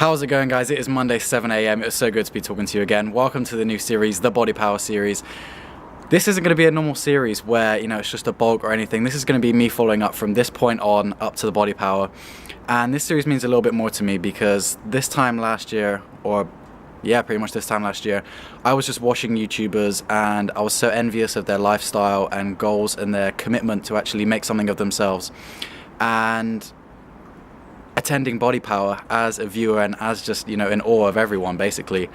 How's it going, guys? It is Monday 7 AM. It was so good to be talking to you again. Welcome to the new series, the BODYPOWER Series. This isn't going to be a normal series where, it's just a bulk or anything. This is going to be me following up from this point on up to the BODYPOWER. And this series means a little bit more to me because this time last year, pretty much this time last year, I was just watching YouTubers and I was so envious of their lifestyle and goals and their commitment to actually make something of themselves. And attending BODYPOWER as a viewer and as just, in awe of everyone basically,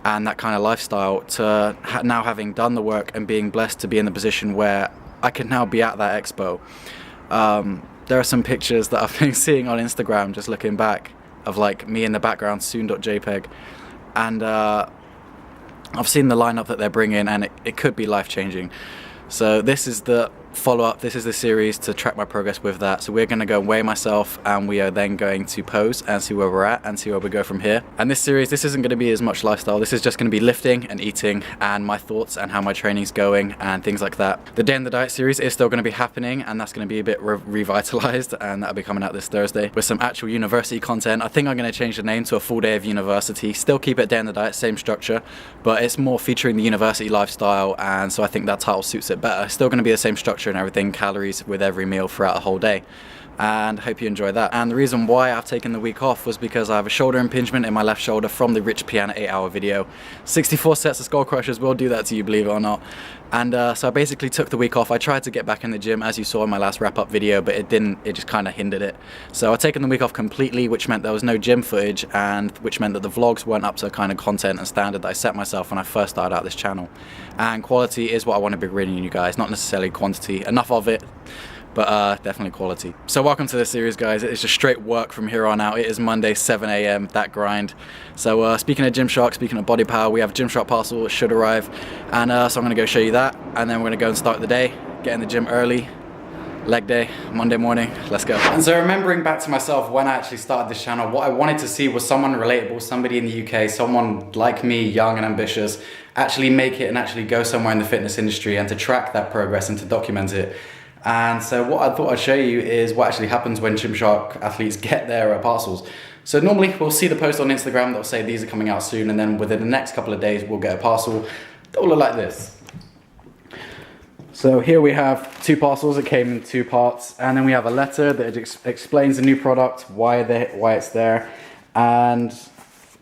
and that kind of lifestyle, to now having done the work and being blessed to be in the position where I can now be at that expo. There are some pictures that I've been seeing on Instagram just looking back of like me in the background, soon.jpg, and I've seen the lineup that they're bringing and it could be life-changing. So this is the follow-up, this is the series to track my progress with that. So we're going to go weigh myself and we are then going to pose and see where we're at and see where we go from here. And this series, this isn't going to be as much lifestyle, this is just going to be lifting and eating and my thoughts and how my training's going and things like that. The Day in the Diet series is still going to be happening and that's going to be a bit revitalized, and that'll be coming out this Thursday with some actual university content. I think I'm going to change the name to a full day of university, still keep it Day in the Diet, same structure, but it's more featuring the university lifestyle, and so I think that title suits it better. Still going to be the same structure and everything, calories with every meal throughout a whole day, and hope you enjoy that. And the reason why I've taken the week off was because I have a shoulder impingement in my left shoulder from the Rich Piana 8-hour video. 64 sets of skull crushers will do that to you, believe it or not. And so I basically took the week off. I tried to get back in the gym, as you saw in my last wrap-up video, but it didn't, it just kind of hindered it. So I've taken the week off completely, which meant there was no gym footage, and which meant that the vlogs weren't up to the kind of content and standard that I set myself when I first started out this channel. And quality is what I want to be bringing you guys, not necessarily quantity. Enough of it, but definitely quality. So welcome to this series, guys. It is just straight work from here on out. It is Monday 7 AM, that grind. So speaking of Gymshark, speaking of BODYPOWER, we have Gymshark parcel, it should arrive, and so I'm going to go show you that, and then we're going to go and start the day, get in the gym early, leg day, Monday morning, let's go. And so remembering back to myself when I actually started this channel, what I wanted to see was someone relatable, somebody in the UK, someone like me, young and ambitious, actually make it and actually go somewhere in the fitness industry and to track that progress and to document it. And so what I thought I'd show you is what actually happens when Gymshark athletes get their parcels. So normally we'll see the post on Instagram that'll say these are coming out soon, and then within the next couple of days we'll get a parcel that will look like this. So here we have two parcels that came in two parts, and then we have a letter that explains the new product, why it's there, and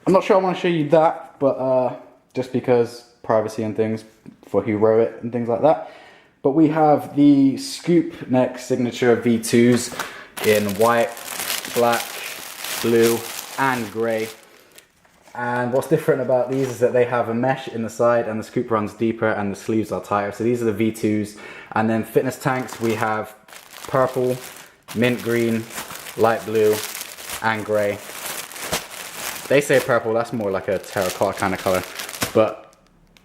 I'm not sure I want to show you that, but just because privacy and things for who wrote it and things like that. But we have the scoop neck signature V2s in white, black, blue and grey. And what's different about these is that they have a mesh in the side and the scoop runs deeper and the sleeves are tighter. So these are the V2s. And then fitness tanks, we have purple, mint green, light blue and grey. They say purple, that's more like a terracotta kind of colour, but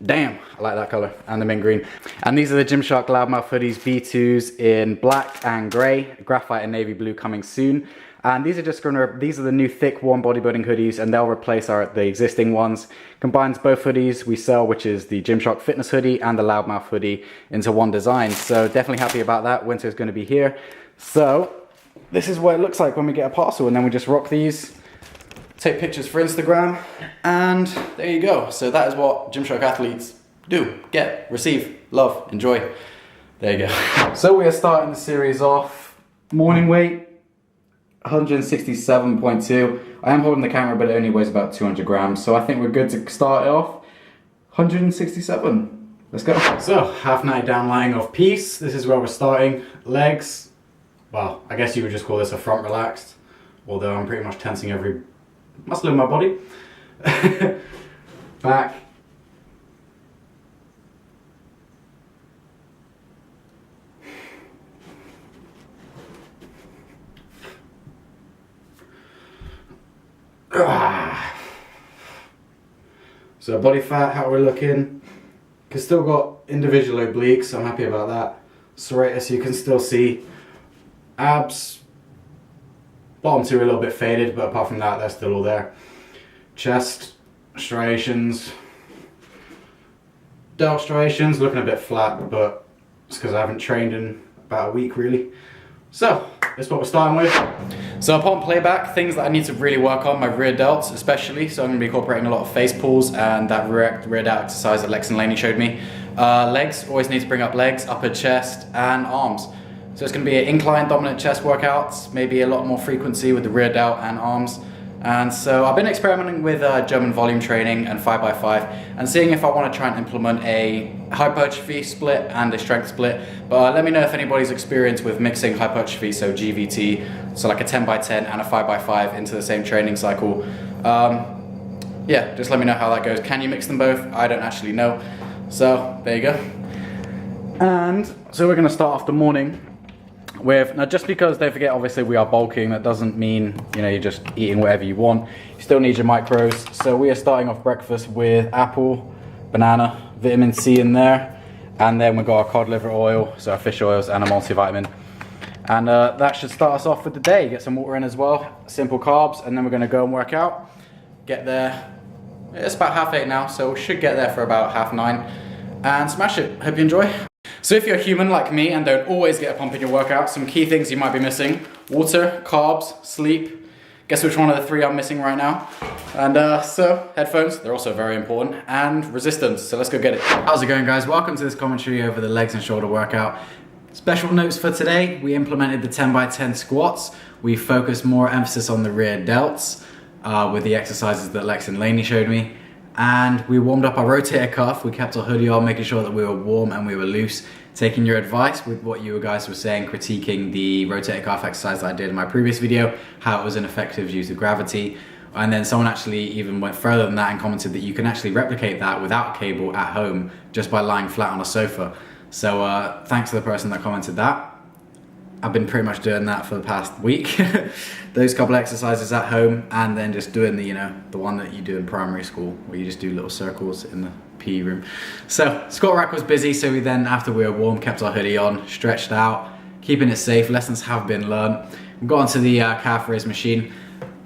damn, I like that color, and the mint green. And these are the Gymshark loudmouth hoodies, V2s in black and gray, graphite and navy blue coming soon. And these are these are the new thick warm bodybuilding hoodies, and they'll replace the existing ones. Combines both hoodies we sell, which is the Gymshark fitness hoodie and the loudmouth hoodie, into one design. So definitely happy about that. Winter is going to be here. So this is what it looks like when we get a parcel, and then we just rock these, take pictures for Instagram, and there you go. So that is what Gymshark athletes do. Get, receive, love, enjoy. There you go. So we are starting the series off. Morning weight, 167.2. I am holding the camera, but it only weighs about 200 grams. So I think we're good to start it off. 167. Let's go. So half night down lying off piece. This is where we're starting. Legs, well, I guess you would just call this a front relaxed, although I'm pretty much tensing every muscle in my body. Back. So body fat, how we're looking. Cause still got individual obliques, so I'm happy about that. Serratus, you can still see. Abs, bottom two are a little bit faded, but apart from that, they're still all there. Chest, striations. Delt striations, looking a bit flat, but it's because I haven't trained in about a week really. So, that's what we're starting with. So upon playback, things that I need to really work on, my rear delts especially, so I'm going to be incorporating a lot of face pulls and that rear delt exercise that Lex and Lainey showed me. Legs, always need to bring up legs, upper chest and arms. So it's going to be an incline dominant chest workouts, maybe a lot more frequency with the rear delt and arms. And so I've been experimenting with German volume training and 5x5 and seeing if I want to try and implement a hypertrophy split and a strength split. But let me know if anybody's experienced with mixing hypertrophy, so GVT, so like a 10x10 and a 5x5 into the same training cycle. Yeah, just let me know how that goes. Can you mix them both? I don't actually know. So there you go. And so we're going to start off the morning with, now just because don't forget obviously we are bulking, that doesn't mean you're just eating whatever you want. You still need your macros. So we are starting off breakfast with apple, banana, vitamin C in there, and then we've got our cod liver oil, so our fish oils and a multivitamin. And that should start us off with the day. Get some water in as well, simple carbs, and then we're going to go and work out. Get there, it's about 8:30 now, so we should get there for about 9:30 and smash it. Hope you enjoy. So if you're human like me and don't always get a pump in your workout, some key things you might be missing: water, carbs, sleep. Guess which one of the three I'm missing right now? And so headphones, they're also very important, and resistance. So let's go get it. How's it going, guys? Welcome to this commentary over the legs and shoulder workout. Special notes for today: we implemented the 10x10 squats. We focused more emphasis on the rear delts with the exercises that Lex and Lainey showed me. And we warmed up our rotator cuff. We kept our hoodie on, making sure that we were warm and we were loose. Taking your advice with what you guys were saying, critiquing the rotator cuff exercise that I did in my previous video, how it was ineffective due to gravity. And then someone actually even went further than that and commented that you can actually replicate that without a cable at home just by lying flat on a sofa. So thanks to the person that commented that. I've been pretty much doing that for the past week. Those couple exercises at home, and then just doing the one that you do in primary school where you just do little circles in the PE room. So squat rack was busy, so we then, after we were warm, kept our hoodie on, stretched out, keeping it safe. Lessons have been learned. We got onto the calf raise machine.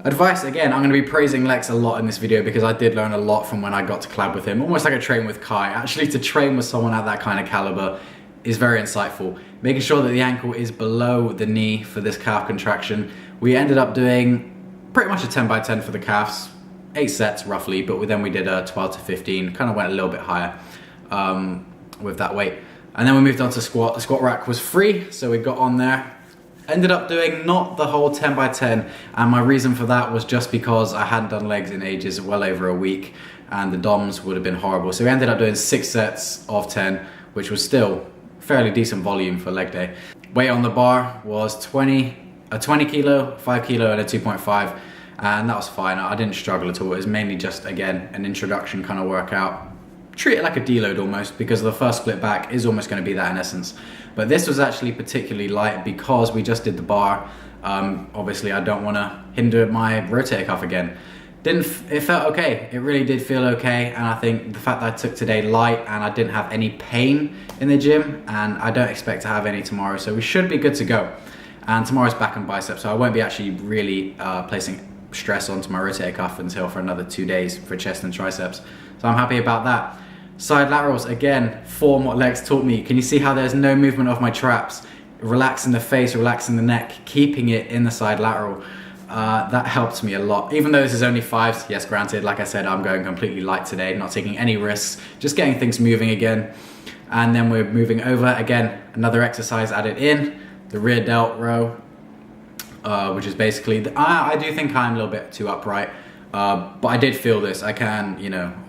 Advice, again, I'm going to be praising Lex a lot in this video because I did learn a lot from when I got to collab with him. Almost like a train with Kai. Actually, to train with someone at that kind of caliber is very insightful. Making sure that the ankle is below the knee for this calf contraction. We ended up doing pretty much a 10x10 for the calves, 8 sets roughly, but then we did a 12 to 15, kind of went a little bit higher with that weight. And then we moved on to squat. The squat rack was free, so we got on there. Ended up doing not the whole 10x10, and my reason for that was just because I hadn't done legs in ages, well over a week, and the DOMs would have been horrible. So we ended up doing 6 sets of 10, which was still fairly decent volume for leg day. Weight on the bar was a 20 kilo, 5 kilo and a 2.5, and that was fine. I didn't struggle at all. It was mainly just, again, an introduction kind of workout. Treat it like a deload almost, because the first split back is almost going to be that in essence. But this was actually particularly light because we just did the bar. Obviously I don't want to hinder my rotator cuff again. It felt okay. It really did feel okay, and I think the fact that I took today light and I didn't have any pain in the gym, and I don't expect to have any tomorrow, so we should be good to go. And tomorrow's back and bicep, so I won't be actually really placing stress onto my rotator cuff until for another 2 days for chest and triceps. So I'm happy about that. Side laterals, again, form what Lex taught me. Can you see how there's no movement of my traps? Relaxing the face, relaxing the neck, keeping it in the side lateral. That helped me a lot. Even though this is only 5s, yes, granted, like I said, I'm going completely light today, not taking any risks, just getting things moving again. And then we're moving over, again, another exercise added in, the rear delt row, which is basically, I do think I'm a little bit too upright, but I did feel this. I can,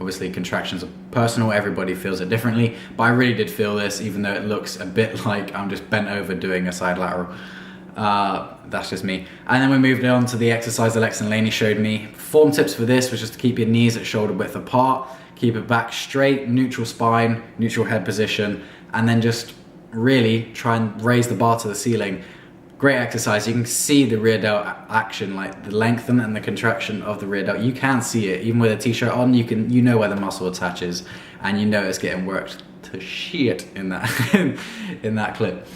obviously contractions are personal, everybody feels it differently, but I really did feel this, even though it looks a bit like I'm just bent over doing a side lateral. That's just me. And then we moved on to the exercise that Lex and Lainey showed me. Form tips for this was just to keep your knees at shoulder width apart, keep it back straight, neutral spine, neutral head position, and then just really try and raise the bar to the ceiling. Great exercise. You can see the rear delt action, like the lengthen and the contraction of the rear delt. You can see it even with a t-shirt on. You know where the muscle attaches, and you know it's getting worked to shit in that in that clip.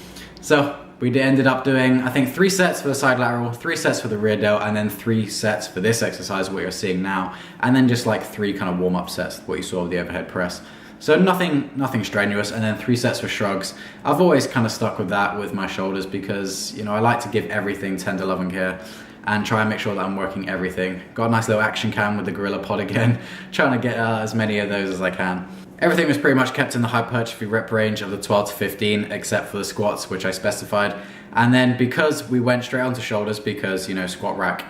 So we ended up doing, I think, 3 sets for the side lateral, 3 sets for the rear delt, and then 3 sets for this exercise, what you're seeing now, and then just like 3 kind of warm-up sets, what you saw with the overhead press. So nothing strenuous, and then 3 sets for shrugs. I've always kind of stuck with that with my shoulders because, I like to give everything tender love and care. and try and make sure that I'm working everything. Got a nice little action cam with the Gorilla Pod again, trying to get as many of those as I can. Everything was pretty much kept in the hypertrophy rep range of the 12 to 15, except for the squats, which I specified. And then because we went straight onto shoulders, because, you know, squat rack,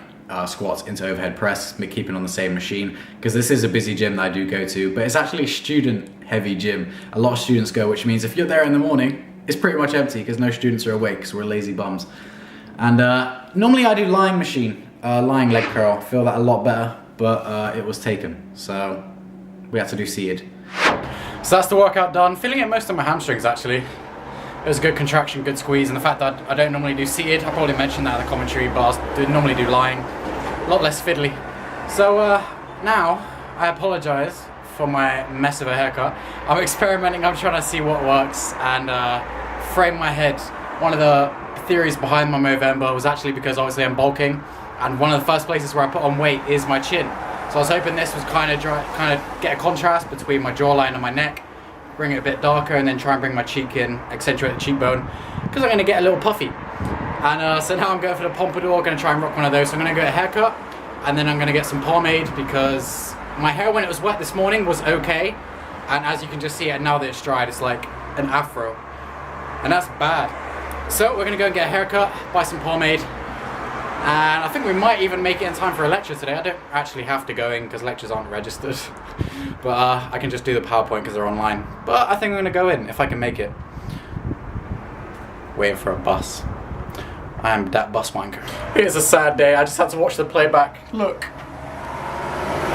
squats into overhead press, keeping on the same machine, because this is a busy gym that I do go to, but it's actually a student heavy gym. A lot of students go, which means if you're there in the morning, it's pretty much empty because no students are awake because we're lazy bums. And normally I do lying machine, lying leg curl. I feel that a lot better, but it was taken, so we had to do seated. So that's the workout done. Feeling it most on my hamstrings actually. It was a good contraction, good squeeze, and the fact that I don't normally do seated, I probably mentioned that in the commentary, but I normally do lying. A lot less fiddly. So now, I apologise for my mess of a haircut. I'm experimenting, I'm trying to see what works, and frame my head. One of the theories behind my Movember was actually because obviously I'm bulking, and one of the first places where I put on weight is my chin. So I was hoping this was kind of get a contrast between my jawline and my neck, bring it a bit darker, and then try and bring my cheek in, accentuate the cheekbone, because I'm going to get a little puffy. And so now I'm going for the pompadour, going to try and rock one of those. So I'm going to get a haircut, and then I'm going to get some pomade, because my hair when it was wet this morning was okay, and as you can just see it now that it's dried, it's like an afro, and that's bad. So we're going to go and get a haircut, buy some pomade, and I think we might even make it in time for a lecture today. I don't actually have to go in because lectures aren't registered. But I can just do the PowerPoint because they're online. But I think I'm going to go in if I can make it. Waiting for a bus. I am that bus wanker. It's a sad day. I just had to watch the playback. Look.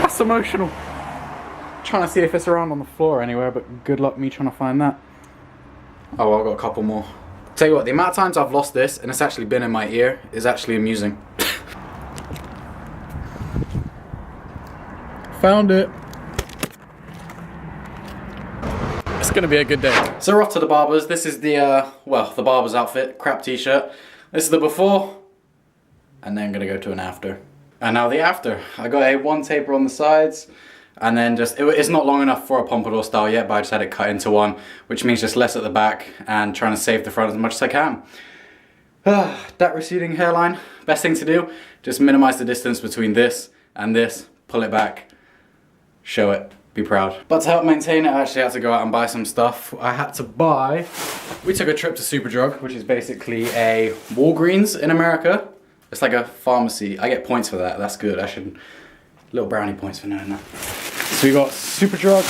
That's emotional. Trying to see if it's around on the floor anywhere, but good luck me trying to find that. Oh, well, I've got a couple more. Tell you what, the amount of times I've lost this, and it's actually been in my ear, is actually amusing. Found it. It's gonna be a good day. So we're off to the barber's. This is the, well, the barber's outfit, crap t-shirt. This is the before, and then I'm gonna go to an after. And now the after. I got a one taper on the sides, and then just, it's not long enough for a pompadour style yet, but I just had it cut into one, which means just less at the back and trying to save the front as much as I can. That receding hairline, best thing to do, just minimize the distance between this and this, pull it back, show it, be proud. But to help maintain it, I actually had to go out and buy some stuff. I had to buy, we took a trip to Superdrug, which is basically a Walgreens in America. It's like a pharmacy. I get points for that, that's good. I should, little brownie points for knowing that. So we got Superdrug.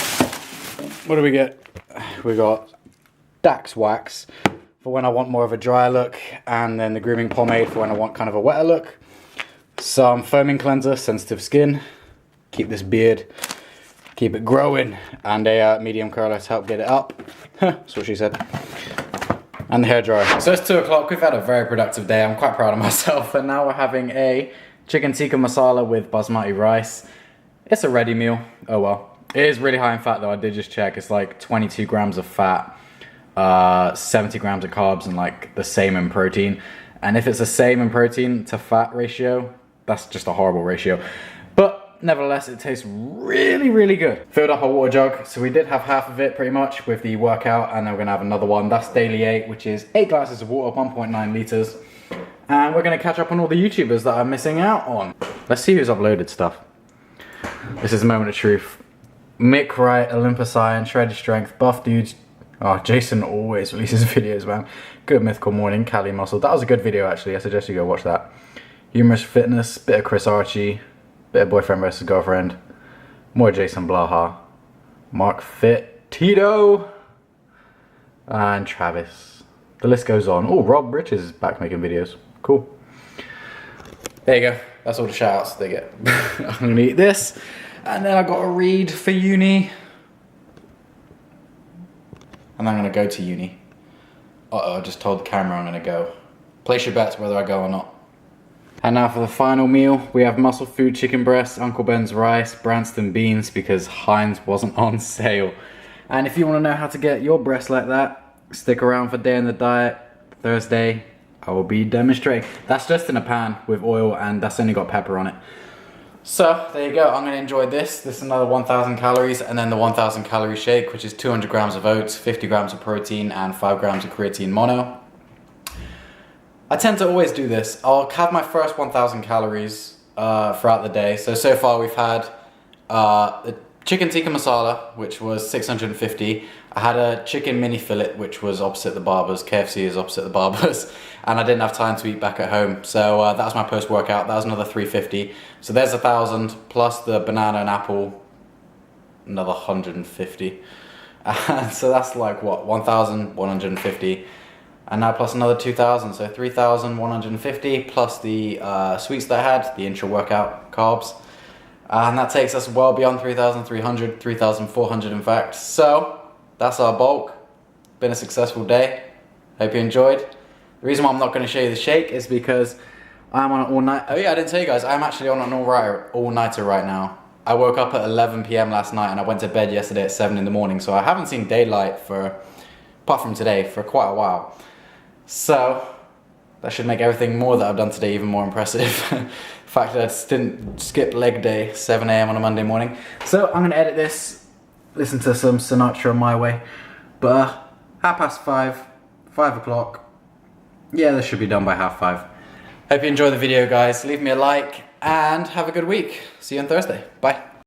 What do we get? We got Dax Wax for when I want more of a dry look, and then the grooming pomade for when I want kind of a wetter look. Some foaming cleanser, sensitive skin, keep this beard, keep it growing, and a medium curler to help get it up. That's what she said. And the hairdryer. So it's 2 o'clock, we've had a very productive day, I'm quite proud of myself, and now we're having a chicken tikka masala with basmati rice. It's a ready meal, oh well. It is really high in fat though, I did just check. It's like 22 grams of fat, 70 grams of carbs, and like the same in protein. And if it's the same in protein to fat ratio, that's just a horrible ratio. But nevertheless, it tastes really, really good. Filled up a water jug, so we did have half of it pretty much with the workout, and then we're gonna have another one. That's daily 8, which is 8 glasses of water, 1.9 liters. And we're gonna catch up on all the YouTubers that I'm missing out on. Let's see who's uploaded stuff. This is a moment of truth. Mick Wright, Olympus Iron, Shredded Strength, Buff Dudes. Oh, Jason always releases videos, man. Good Mythical Morning, Cali Muscle. That was a good video, actually. I suggest you go watch that. Humorous Fitness, bit of Chris Archie, bit of Boyfriend versus Girlfriend, more Jason Blaha, Mark Fit, Tito, and Travis. The list goes on. Oh, Rob Rich is back making videos. Cool. There you go. That's all the shout outs they get. I'm gonna eat this, and then I've got to read for uni, and I'm gonna go to uni. Uh-oh, I just told the camera I'm gonna go. Place your bets whether I go or not. And now for the final meal, we have Muscle Food chicken breast, Uncle Ben's rice, Branston beans, because Heinz wasn't on sale. And if you want to know how to get your breast like that, stick around for Day in the Diet, Thursday. I will be demonstrating. That's just in a pan with oil, and that's only got pepper on it. So there you go, I'm gonna enjoy this. This is another 1,000 calories, and then the 1,000 calorie shake, which is 200 grams of oats, 50 grams of protein, and 5 grams of creatine mono. I tend to always do this. I'll have my first 1,000 calories throughout the day. So far we've had the chicken tikka masala, which was 650. I had a chicken mini fillet, which was opposite the Barber's. KFC is opposite the Barber's. And I didn't have time to eat back at home. So that was my post-workout. That was another 350. So there's 1,000 plus the banana and apple, another 150. So that's like what, 1,150. And now plus another 2,000, so 3,150 plus the sweets that I had, the intra-workout carbs. And that takes us well beyond 3,300, 3,400 in fact. So that's our bulk. Been a successful day. Hope you enjoyed. The reason why I'm not going to show you the shake is because I'm on an all-night. Oh yeah, I didn't tell you guys, I'm actually on an all-nighter right now. I woke up at 11 p.m. last night and I went to bed yesterday at 7 in the morning. So I haven't seen daylight for, apart from today, for quite a while. So that should make everything more that I've done today even more impressive. The fact that I didn't skip leg day, 7 a.m. on a Monday morning. So I'm gonna edit this, listen to some Sinatra my way. But 5:30, 5 o'clock. Yeah, this should be done by 5:30. Hope you enjoy the video, guys. Leave me a like and have a good week. See you on Thursday. Bye.